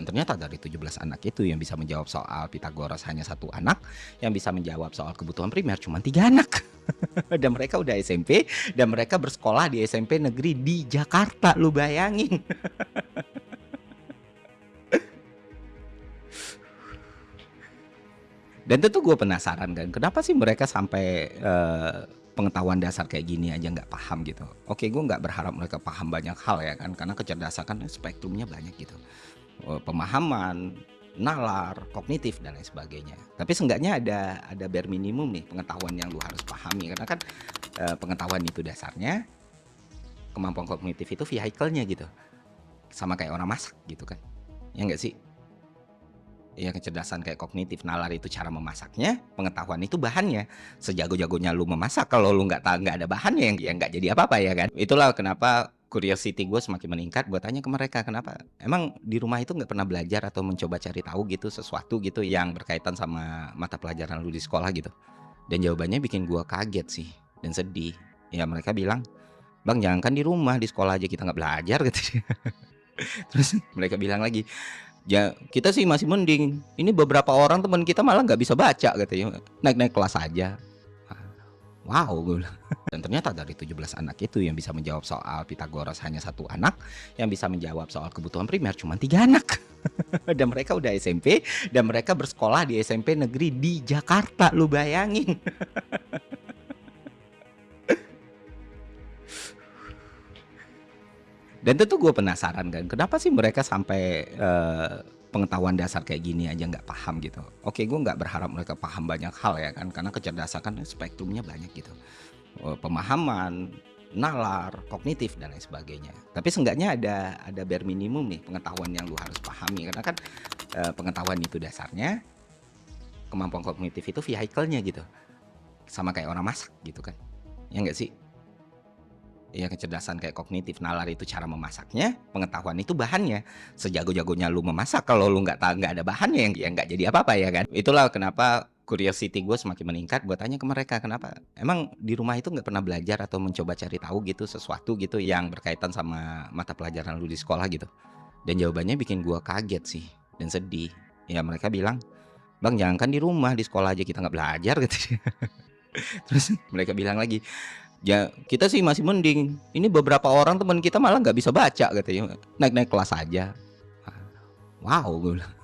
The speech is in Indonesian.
Dan ternyata dari 17 anak itu yang bisa menjawab soal Pythagoras hanya satu anak, yang bisa menjawab soal kebutuhan primer cuma 3 anak. Dan mereka udah SMP, dan mereka bersekolah di SMP negeri di Jakarta, lu bayangin. Dan tentu gue penasaran kan, kenapa sih mereka sampai, pengetahuan dasar kayak gini aja nggak paham gitu. Oke, gue nggak berharap mereka paham banyak hal ya kan, karena kecerdasan kan spektrumnya banyak gitu. Pemahaman, nalar, kognitif dan lain sebagainya. Tapi seenggaknya ada bare minimum nih pengetahuan yang lu harus pahami karena kan, pengetahuan itu dasarnya, kemampuan kognitif itu vehicle-nya gitu. Sama kayak orang masak gitu kan, ya nggak sih? Ya kecerdasan kayak kognitif, nalar itu cara memasaknya, pengetahuan itu bahannya. Sejago-jagonya lu memasak kalau lu nggak ada bahannya ya nggak jadi apa-apa ya kan. Itulah kenapa curiosity gue semakin meningkat, gue tanya ke mereka, "Kenapa? Emang di rumah itu nggak pernah belajar atau mencoba cari tahu gitu sesuatu gitu yang berkaitan sama mata pelajaran lu di sekolah gitu?" Dan jawabannya bikin gue kaget sih dan sedih. Ya mereka bilang, "Bang, jangankan di rumah, di sekolah aja kita nggak belajar," gitu. Terus mereka bilang lagi, "Ya, kita sih masih mending. Ini beberapa orang teman kita malah nggak bisa baca," katanya. "Naik-naik kelas aja." Wow, gue bilang. Dan ternyata dari 17 anak itu yang bisa menjawab soal Pythagoras hanya satu anak, yang bisa menjawab soal kebutuhan primer cuma 3 anak. Dan mereka udah SMP, dan mereka bersekolah di SMP negeri di Jakarta, lu bayangin. Dan tentu gue penasaran kan, kenapa sih mereka sampai, pengetahuan dasar kayak gini aja nggak paham gitu. Oke, gue nggak berharap mereka paham banyak hal ya kan, karena kecerdasan kan spektrumnya banyak gitu. Pemahaman, nalar, kognitif dan lain sebagainya. Tapi seenggaknya ada bare minimum nih pengetahuan yang lu harus pahami karena kan, pengetahuan itu dasarnya, kemampuan kognitif itu vehicle-nya gitu. Sama kayak orang masak gitu kan, ya nggak sih? Ya kecerdasan kayak kognitif, nalar itu cara memasaknya, pengetahuan itu bahannya. Sejago-jagonya lu memasak kalau lu nggak ada bahannya ya nggak jadi apa-apa ya kan. Itulah kenapa curiosity gue semakin meningkat, gue tanya ke mereka, "Kenapa? Emang di rumah itu nggak pernah belajar atau mencoba cari tahu gitu sesuatu gitu yang berkaitan sama mata pelajaran lu di sekolah gitu?" Dan jawabannya bikin gue kaget sih dan sedih. Ya mereka bilang, "Bang, jangankan di rumah, di sekolah aja kita nggak belajar," gitu. Terus mereka bilang lagi, "Ya, kita sih masih mending. Ini beberapa orang teman kita malah nggak bisa baca," katanya. "Naik-naik kelas aja." Wow, gue bilang.